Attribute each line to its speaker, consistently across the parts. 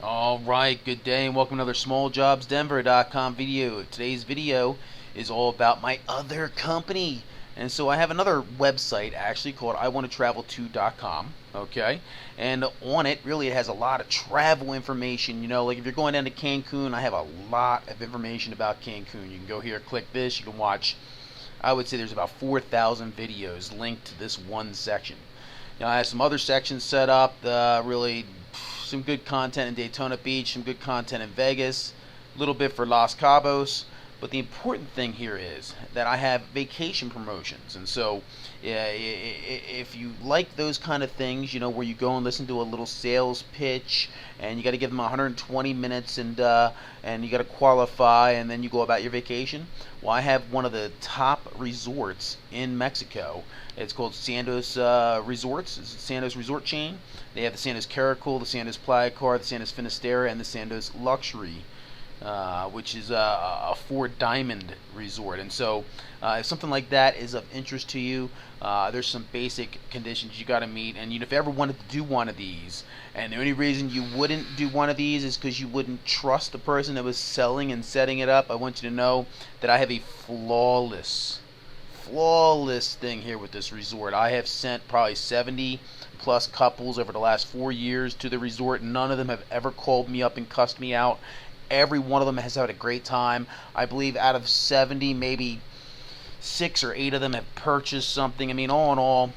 Speaker 1: Alright, good day and welcome to another SmallJobsDenver.com video. Today's video is all about my other company. And so I have another website actually called iwantotravel2.com, okay? And on it, really it has a lot of travel information. You know, like if you're going down to Cancun, I have a lot of information about Cancun. You can go here, click this, you can watch, I would say there's about 4,000 videos linked to this one section. Now I have some other sections set up, really some good content in Daytona Beach, some good content in Vegas, a little bit for Los Cabos. But the important thing here is that I have vacation promotions. And so if you like those kind of things, you know, where you go and listen to a little sales pitch and you got to give them 120 minutes and you got to qualify and then you go about your vacation. Well, I have one of the top resorts in Mexico. It's called Sandos Resorts. It's a Sandos resort chain. They have the Sandos Caracol, the Sandos Playa Car, the Sandos Finisterre, and the Sandos Luxury, which is a four-diamond resort. And so if something like that is of interest to you, there's some basic conditions you got to meet. And if you ever wanted to do one of these, and the only reason you wouldn't do one of these is because you wouldn't trust the person that was selling and setting it up, I want you to know that I have a flawless thing here with this resort. I have sent probably 70 plus couples over the last 4 years to the resort. None of them have ever called me up and cussed me out. Every one of them has had a great time. I believe out of 70, maybe 6 or 8 of them have purchased something. I mean, all in all,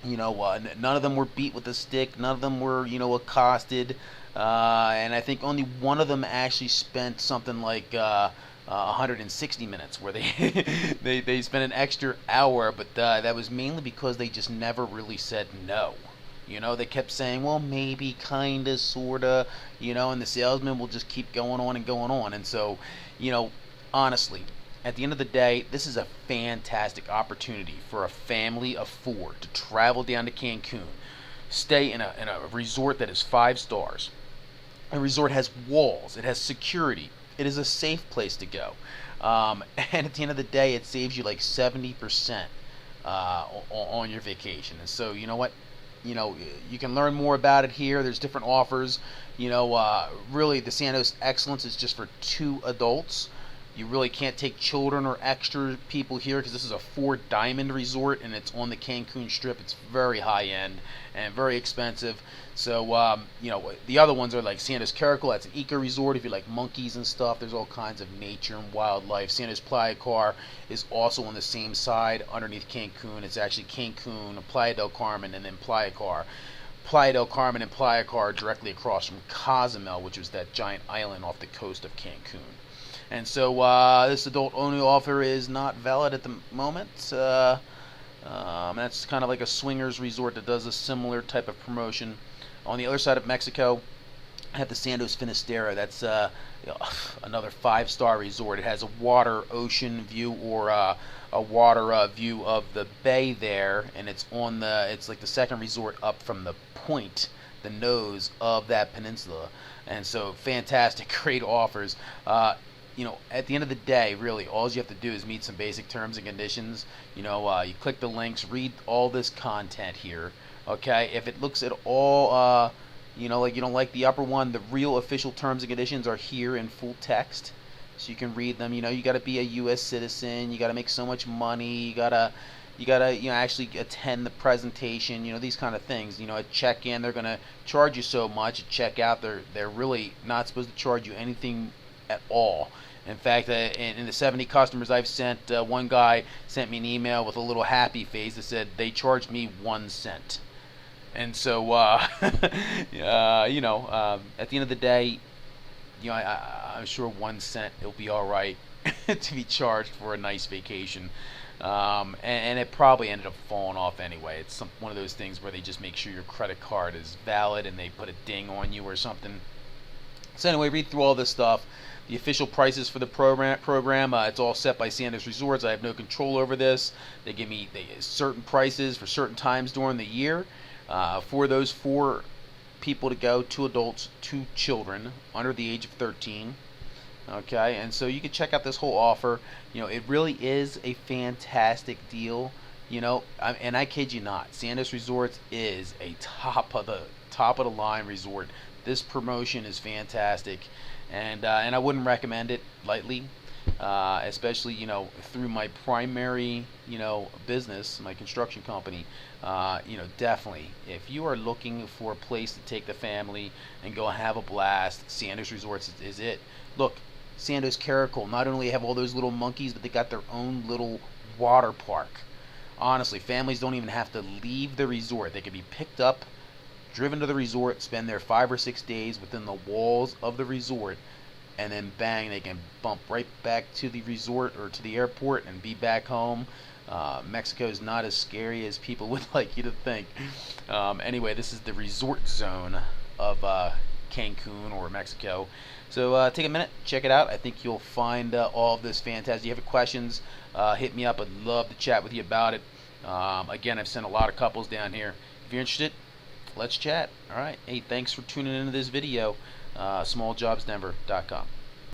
Speaker 1: none of them were beat with a stick. None of them were, accosted. And I think only one of them actually spent something like 160 minutes where they they spent an extra hour, but that was mainly because they just never really said no. They kept saying, well, maybe, kinda, sorta, and the salesman will just keep going on and going on. And so, honestly, at the end of the day, this is a fantastic opportunity for a family of 4 to travel down to Cancun, stay in a resort that is 5 stars. A resort has walls, it has security, it is a safe place to go. And at the end of the day, it saves you like 70% on your vacation. And so, you know what? You can learn more about it here. There's different offers. Really, the Sandos Excellence is just for 2 adults. You really can't take children or extra people here because this is a 4-diamond resort and it's on the Cancun Strip. It's very high end and very expensive. So, the other ones are like Sandos Caracol. That's an eco resort if you like monkeys and stuff. There's all kinds of nature and wildlife. Sandos Playa Car is also on the same side underneath Cancun. It's actually Cancun, Playa del Carmen, and then Playa Car. Playa del Carmen and Playa Car directly across from Cozumel, which was that giant island off the coast of Cancun. And so this adult-only offer is not valid at the moment. That's kind of like a swingers resort that does a similar type of promotion. On the other side of Mexico, I have the Sandos Finisterre. That's another 5-star resort. It has a water ocean view or a water view of the bay there, and it's like the second resort up from the point, the nose of that peninsula. And so fantastic, great offers. At the end of the day, really, all you have to do is meet some basic terms and conditions. You click the links, read all this content here. Okay, if it looks at all, like you don't like the upper one, the real official terms and conditions are here in full text, so you can read them. You got to be a U.S. citizen. You got to make so much money. You gotta actually attend the presentation. These kind of things. At check-in, they're gonna charge you so much. At check-out, they're really not supposed to charge you anything at all. In fact, in the 70 customers I've sent, one guy sent me an email with a little happy face that said they charged me 1 cent. And so, at the end of the day, I'm sure 1 cent it'll be all right to be charged for a nice vacation. And it probably ended up falling off anyway. It's one of those things where they just make sure your credit card is valid and they put a ding on you or something. So anyway, read through all this stuff. The official prices for the program, it's all set by Sandos Resorts. I have no control over this. They give me certain prices for certain times during the year. For those 4 people to go, 2 adults, 2 children under the age of 13. Okay, and so you can check out this whole offer. It really is a fantastic deal. And I kid you not, Sandos Resorts is a top top of the line resort. This promotion is fantastic, and I wouldn't recommend it lightly, especially through my primary business, my construction company. Definitely, if you are looking for a place to take the family and go have a blast, Sanders Resorts is it. Look, Sandoz Caracol not only have all those little monkeys, but they got their own little water park. Honestly, families don't even have to leave the resort. They can be picked up, driven to the resort, spend their 5 or 6 days within the walls of the resort, and then bang, they can bump right back to the resort or to the airport and be back home. Mexico is not as scary as people would like you to think. Anyway, this is the resort zone of Cancun or Mexico. So take a minute, check it out. I think you'll find all of this fantastic. If you have questions, hit me up. I'd love to chat with you about it. Again, I've sent a lot of couples down here. If you're interested, let's chat. All right. Hey, thanks for tuning into this video. SmallJobsDenver.com.